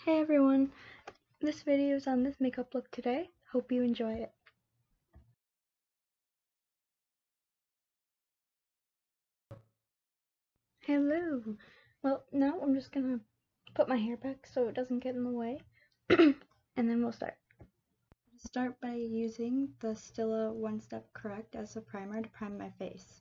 Hey everyone, this video is on this makeup look today. Hope you enjoy it. Hello! Well, now I'm just gonna put my hair back so it doesn't get in the way, and then we'll start. Start by using the Stila One Step Correct as a primer to prime my face.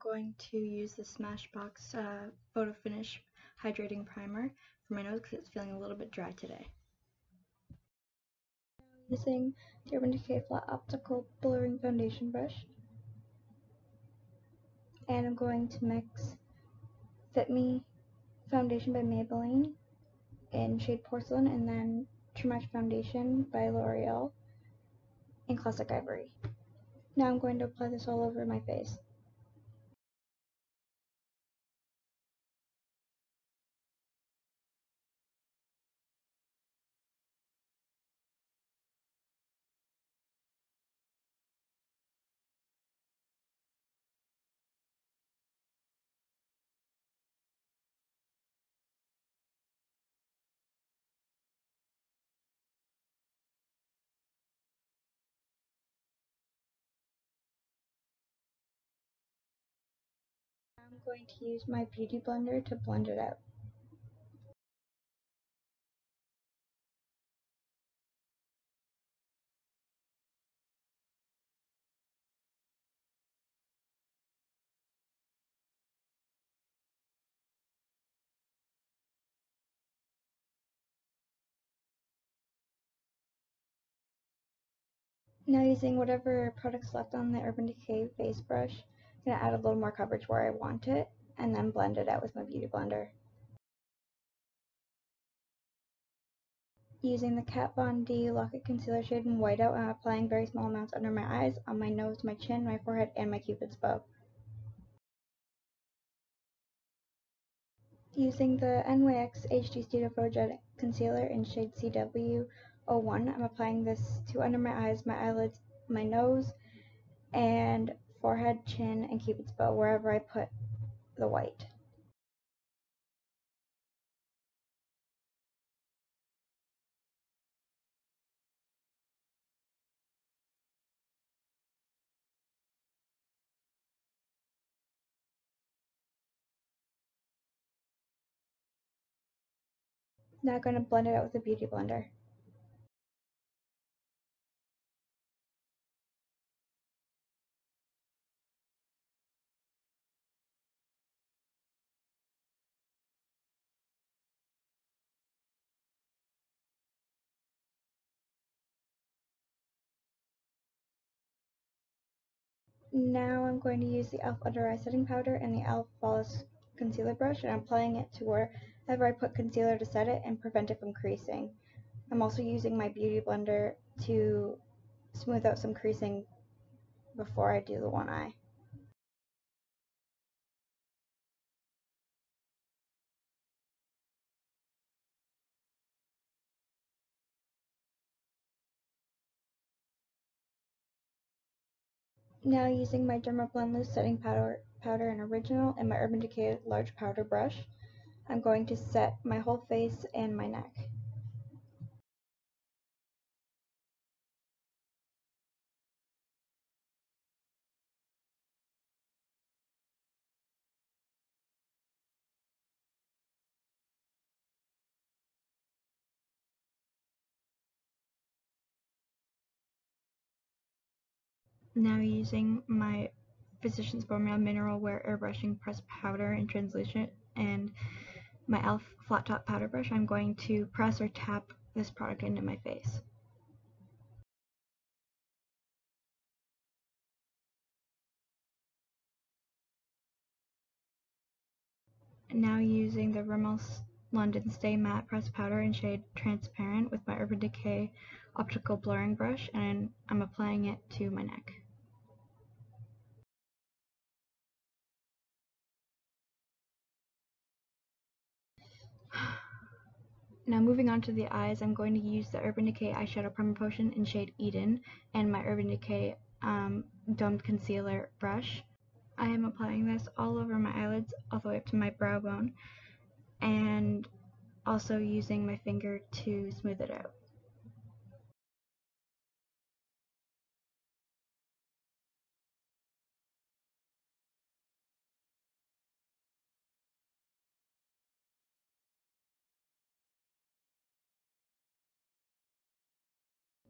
I'm going to use the Smashbox Photo Finish Hydrating Primer for my nose because it's feeling a little bit dry today. Using the Urban Decay Flat Optical Blurring Foundation Brush. And I'm going to mix Fit Me Foundation by Maybelline in shade Porcelain, and then True Match Foundation by L'Oreal in Classic Ivory. Now I'm going to apply this all over my face. I'm going to use my beauty blender to blend it out. Now using whatever product's left on the Urban Decay face brush, I'm going to add a little more coverage where I want it, and then blend it out with my beauty blender. Using the Kat Von D Lock-It Concealer shade in Whiteout, I'm applying very small amounts under my eyes, on my nose, my chin, my forehead, and my cupid's bow. Using the NYX HD Studio Photogenic Concealer in shade CW01, I'm applying this to under my eyes, my eyelids, my nose, and forehead, chin, and cupid's bow, wherever I put the white. Now I'm going to blend it out with a beauty blender. Now I'm going to use the e.l.f. Undereye Setting Powder and the e.l.f. Flawless Concealer Brush, and I'm applying it to wherever I put concealer to set it and prevent it from creasing. I'm also using my beauty blender to smooth out some creasing before I do the one eye. Now using my Dermablend Loose Setting Powder in Original and my Urban Decay Large Powder Brush, I'm going to set my whole face and my neck. Now using my Physicians Formula Mineral Wear Airbrushing Pressed Powder in Translucent and my e.l.f. Flat Top Powder Brush, I'm going to press or tap this product into my face. Now using the Rimmel London Stay Matte Pressed Powder in shade Transparent with my Urban Decay Optical Blurring Brush, and I'm applying it to my neck. Now moving on to the eyes, I'm going to use the Urban Decay Eyeshadow Primer Potion in shade Eden and my Urban Decay Domed Concealer Brush. I am applying this all over my eyelids, all the way up to my brow bone, and also using my finger to smooth it out.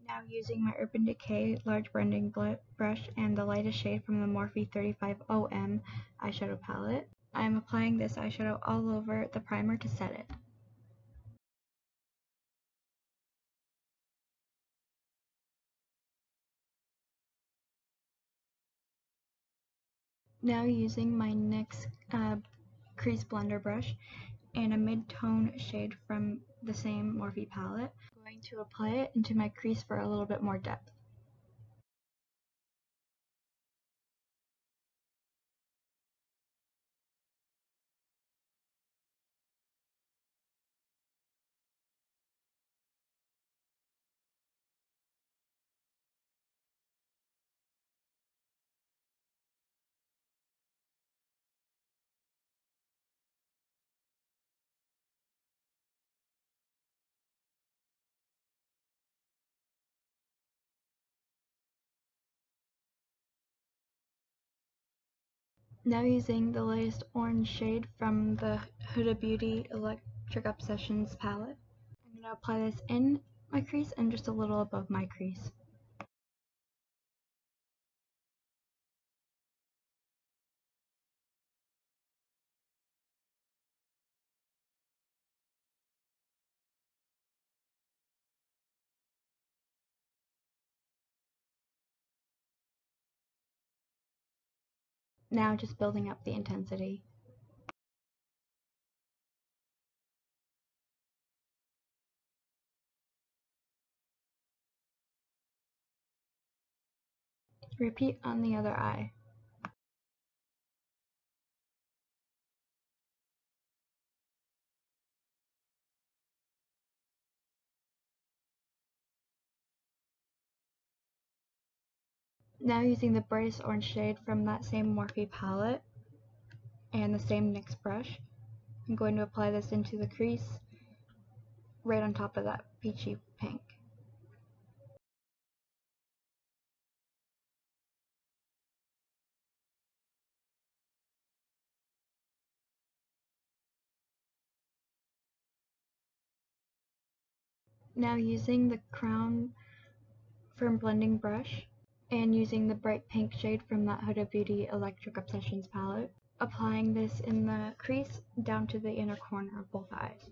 Now using my Urban Decay large blending brush and the lightest shade from the Morphe 35OM eyeshadow palette, I am applying this eyeshadow all over the primer to set it. Now using my NYX crease blender brush and a mid-tone shade from the same Morphe palette, I'm going to apply it into my crease for a little bit more depth. Now using the latest orange shade from the Huda Beauty Electric Obsessions palette, I'm going to apply this in my crease and just a little above my crease. Now just building up the intensity. Repeat on the other eye. Now using the brightest orange shade from that same Morphe palette and the same NYX brush, I'm going to apply this into the crease right on top of that peachy pink. Now using the Crown Firm Blending brush and using the bright pink shade from that Huda Beauty Electric Obsessions palette, applying this in the crease down to the inner corner of both eyes.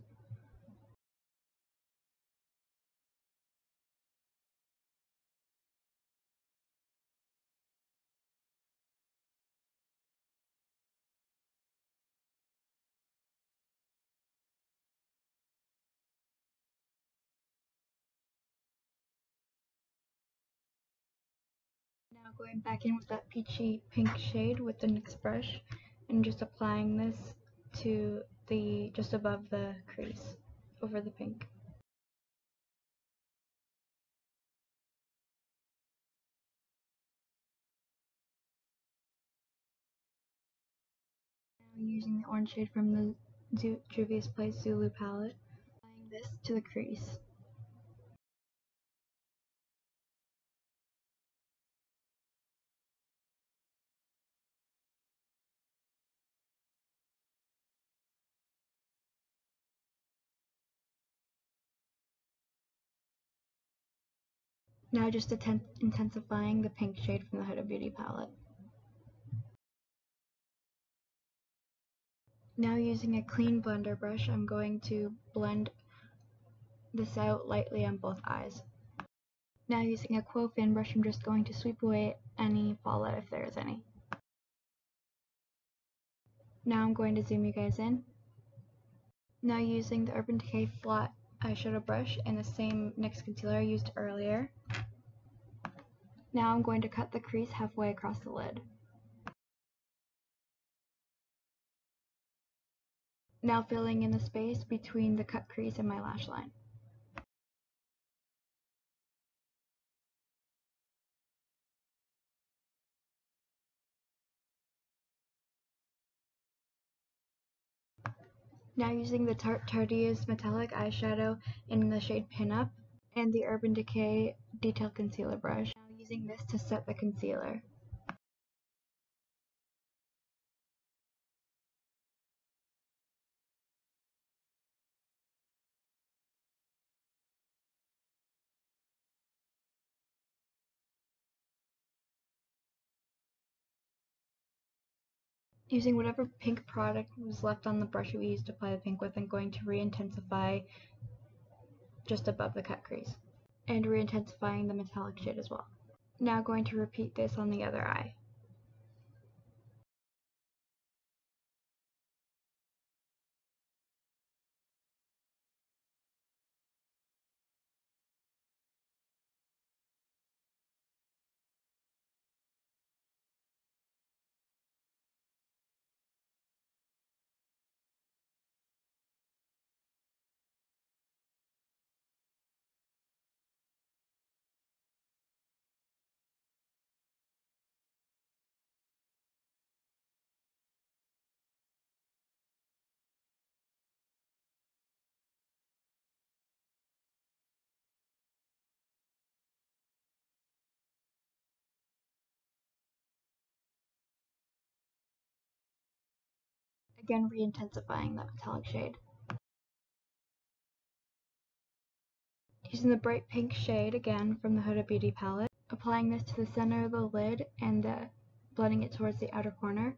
Now going back in with that peachy pink shade with the NYX brush and just applying this to the just above the crease over the pink. Now using the orange shade from the Juvia's Place Zulu palette, applying this to the crease. Now just intensifying the pink shade from the Huda Beauty palette. Now using a clean blender brush, I'm going to blend this out lightly on both eyes. Now using a Quo fan brush, I'm just going to sweep away any fallout if there is any. Now I'm going to zoom you guys in. Now using the Urban Decay flat eyeshadow brush and the same NYX concealer I used earlier. Now I'm going to cut the crease halfway across the lid. Now filling in the space between the cut crease and my lash line. Now using the Tartiest metallic eyeshadow in the shade Pin Up and the Urban Decay detail concealer brush. Now using this to set the concealer. Using whatever pink product was left on the brush we used to apply the pink with, I'm going to re-intensify just above the cut crease, and re-intensifying the metallic shade as well. Now going to repeat this on the other eye. Again re-intensifying that metallic shade. Using the bright pink shade again from the Huda Beauty palette, applying this to the center of the lid and blending it towards the outer corner,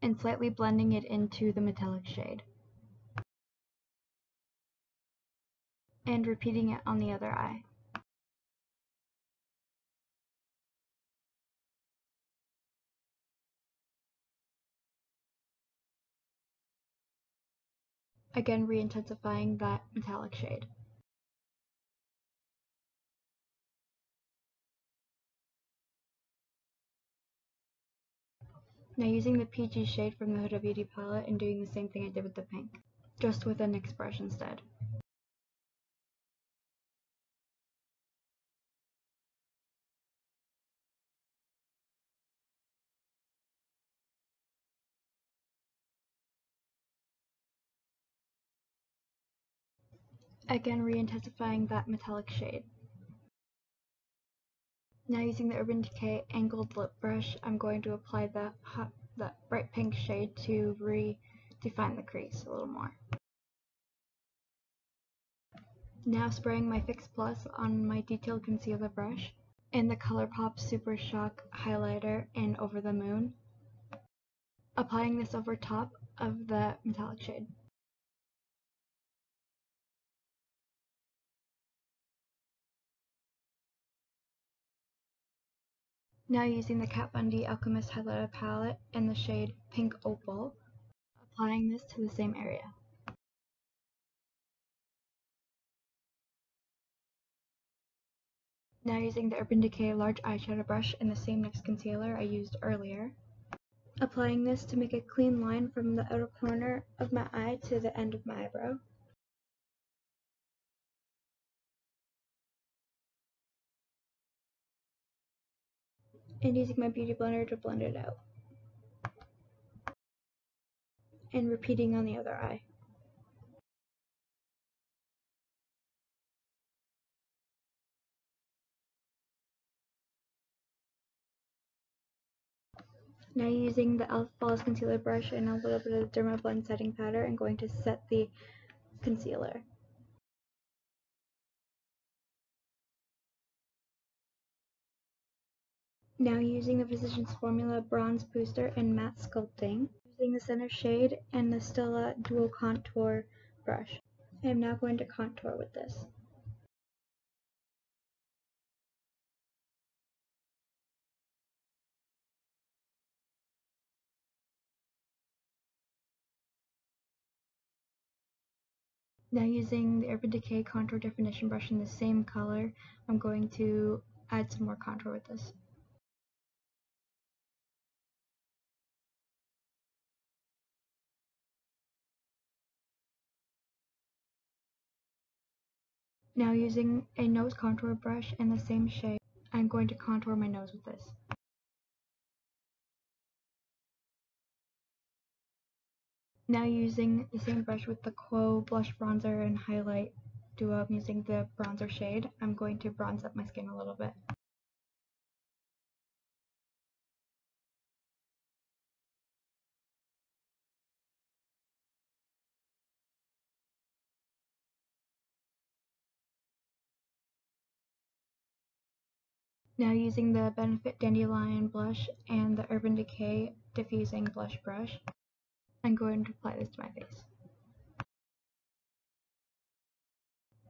and slightly blending it into the metallic shade. And repeating it on the other eye. Again re-intensifying that metallic shade. Now using the peachy shade from the Huda Beauty palette and doing the same thing I did with the pink, just with a NYX brush instead. Again re-intensifying that metallic shade. Now using the Urban Decay angled lip brush, I'm going to apply that bright pink shade to redefine the crease a little more. Now spraying my Fix Plus on my detailed concealer brush and the Colourpop Super Shock highlighter in Over the Moon, applying this over top of the metallic shade. Now using the Kat Von D Alchemist highlighter palette in the shade Pink Opal, applying this to the same area. Now using the Urban Decay large eyeshadow brush in the same NYX concealer I used earlier, applying this to make a clean line from the outer corner of my eye to the end of my eyebrow. And using my beauty blender to blend it out. And repeating on the other eye. Now using the e.l.f. Flawless Concealer brush and a little bit of Dermablend setting powder, I'm going to set the concealer. Now using the Physicians Formula Bronze Booster and Matte Sculpting, using the center shade and the Stila Dual Contour brush. I am now going to contour with this. Now using the Urban Decay Contour Definition brush in the same color, I'm going to add some more contour with this. Now using a nose contour brush in the same shade, I'm going to contour my nose with this. Now using the same brush with the Quo Blush Bronzer and Highlight Duo, I'm using the bronzer shade. I'm going to bronze up my skin a little bit. Now using the Benefit Dandelion blush and the Urban Decay diffusing blush brush, I'm going to apply this to my face.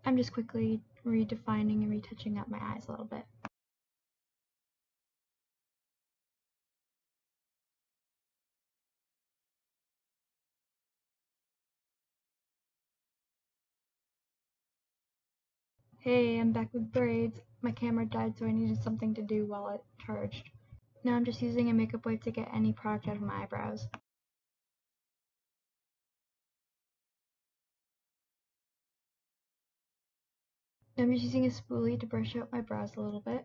I'm just quickly redefining and retouching up my eyes a little bit. Hey, I'm back with braids. My camera died, so I needed something to do while it charged. Now I'm just using a makeup wipe to get any product out of my eyebrows. Now I'm just using a spoolie to brush out my brows a little bit,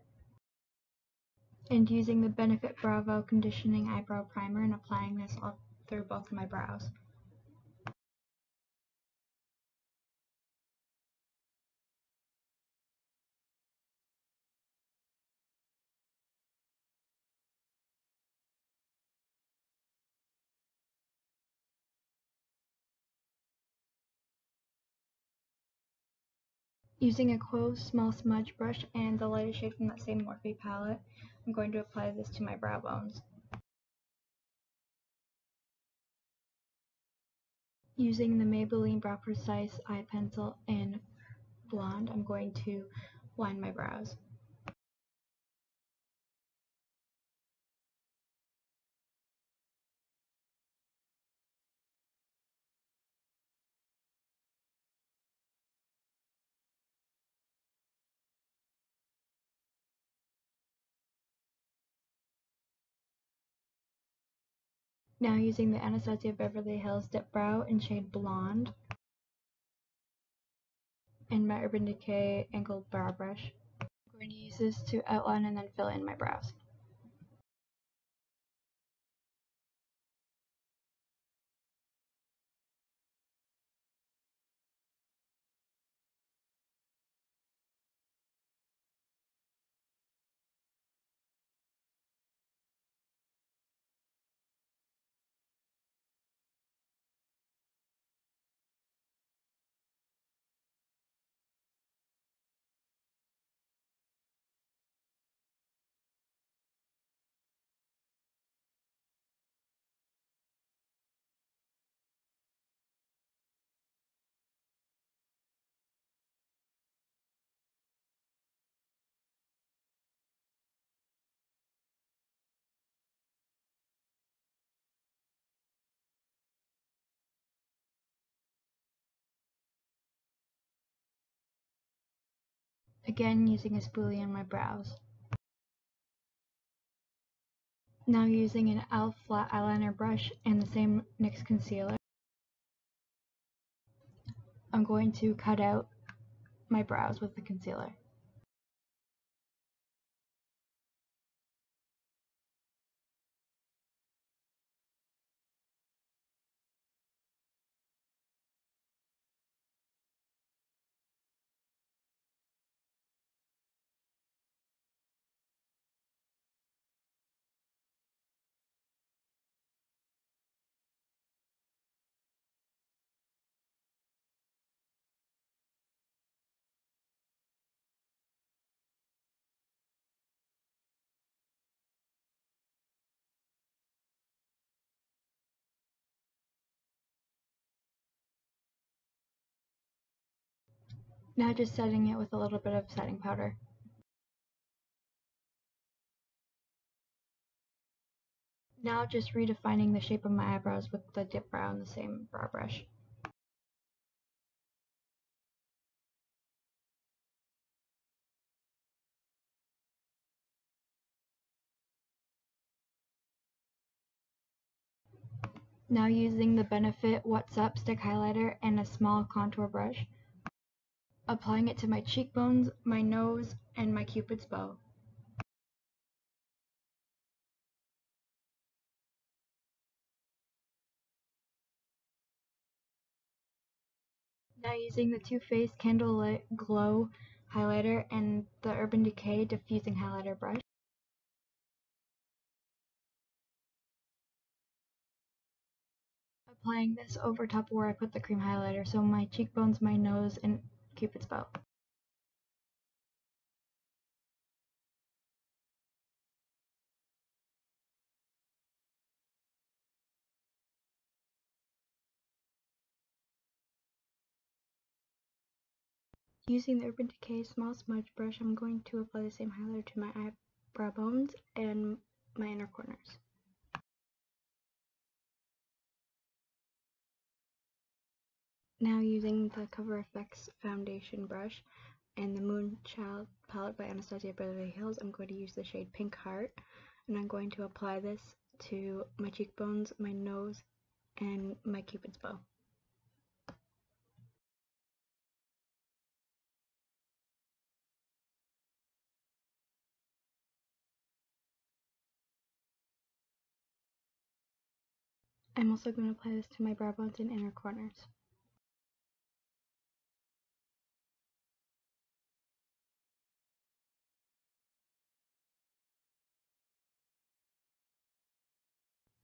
and using the Benefit Bravo Conditioning Eyebrow Primer and applying this all through both of my brows. Using a Quo Small Smudge brush and the lightest shade from that same Morphe palette, I'm going to apply this to my brow bones. Using the Maybelline Brow Precise eye pencil in blonde, I'm going to line my brows. Now using the Anastasia Beverly Hills Dip Brow in shade Blonde and my Urban Decay Angled Brow Brush. I'm going to use this to outline and then fill in my brows. Again using a spoolie on my brows. Now using an E.l.f. flat eyeliner brush and the same NYX concealer, I'm going to cut out my brows with the concealer. Now just setting it with a little bit of setting powder. Now just redefining the shape of my eyebrows with the dip brow and the same brow brush. Now using the Benefit What's Up stick highlighter and a small contour brush, applying it to my cheekbones, my nose, and my cupid's bow. Now using the Too Faced Candlelight Glow highlighter and the Urban Decay diffusing highlighter brush. Applying this over top where I put the cream highlighter, so my cheekbones, my nose, and Cupid's bow. Using the Urban Decay small smudge brush, I'm going to apply the same highlighter to my eyebrow bones and my inner corners. Now using the Cover FX foundation brush and the Moonchild palette by Anastasia Beverly Hills, I'm going to use the shade Pink Heart, and I'm going to apply this to my cheekbones, my nose, and my Cupid's bow. I'm also going to apply this to my brow bones and inner corners.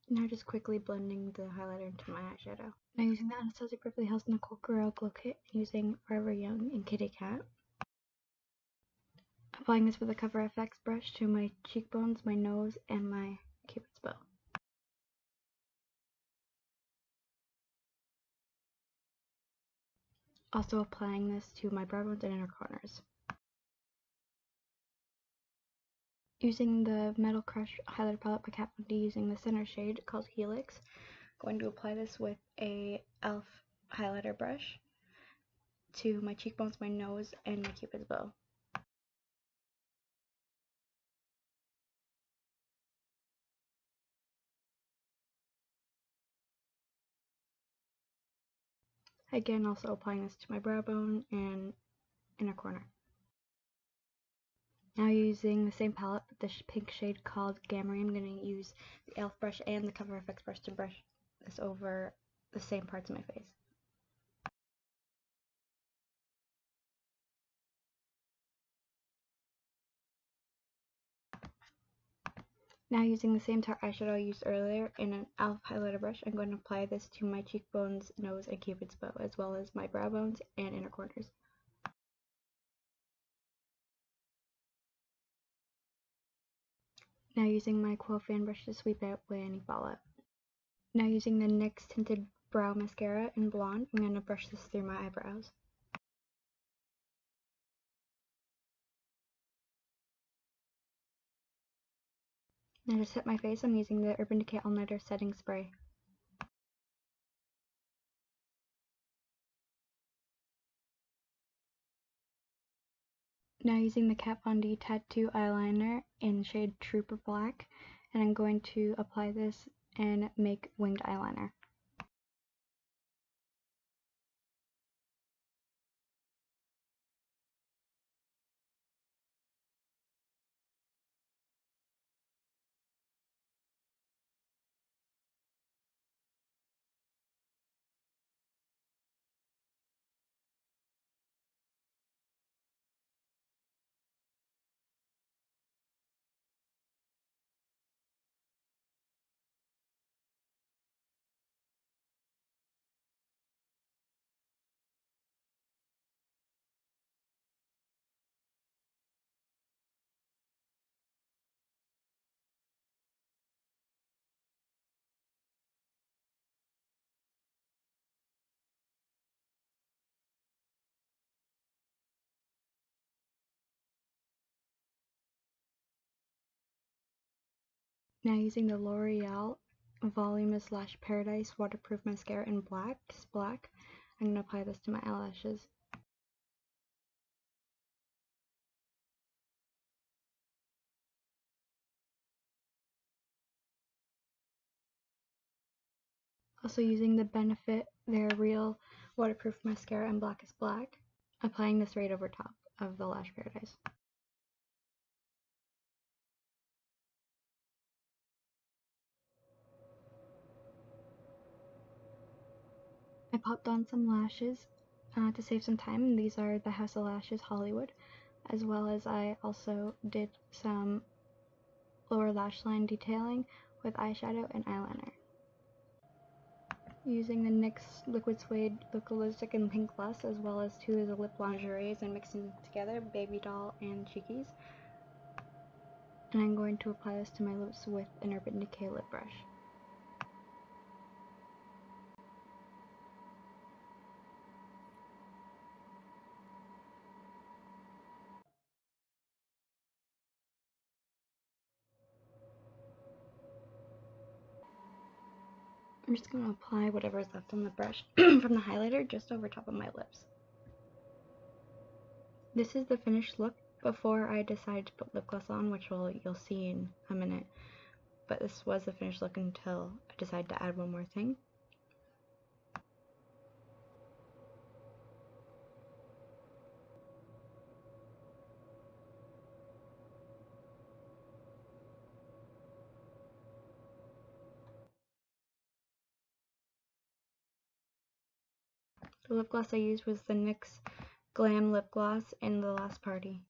Now just quickly blending the highlighter into my eyeshadow. Now using the Anastasia Beverly Hills Nicole Guerrero Glow Kit, using Forever Young and Kitty Cat. Applying this with a Cover FX brush to my cheekbones, my nose, and my Cupid's bow. Also applying this to my brow bones and inner corners. Using the Metal Crush highlighter palette by Kat Von D, using the center shade called Helix, going to apply this with a e.l.f. highlighter brush to my cheekbones, my nose, and my Cupid's bow. Again, also applying this to my brow bone and inner corner. Now using the same palette but the pink shade called Gamma, I'm going to use the e.l.f. brush and the Cover FX brush to brush this over the same parts of my face. Now using the same Tarte eyeshadow I used earlier in an e.l.f. highlighter brush, I'm going to apply this to my cheekbones, nose, and Cupid's bow, as well as my brow bones and inner corners. Now using my Quill fan brush to sweep away any fallout. Now using the NYX Tinted Brow Mascara in Blonde, I'm going to brush this through my eyebrows. Now to set my face, I'm using the Urban Decay All Nighter Setting Spray. Now using the Kat Von D Tattoo Eyeliner in shade Trooper Black, and I'm going to apply this and make winged eyeliner. Now using the L'Oreal Voluminous Lash Paradise Waterproof Mascara in black, I'm going to apply this to my eyelashes. Also using the Benefit They're Real Waterproof Mascara in Black is Black, applying this right over top of the Lash Paradise. I popped on some lashes to save some time. These are the House of Lashes Hollywood, as well as I also did some lower lash line detailing with eyeshadow and eyeliner. Using the NYX Liquid Suede Liquid Lipstick in Pink Gloss, as well as two of the lip lingeries, and mixing together Baby Doll and Cheekies. And I'm going to apply this to my lips with an Urban Decay lip brush. I'm just going to apply whatever is left on the brush from the highlighter just over top of my lips. This is the finished look before I decide to put lip gloss on, which you'll see in a minute. But this was the finished look until I decided to add one more thing. The lip gloss I used was the NYX Glam Lip Gloss in The Last Party.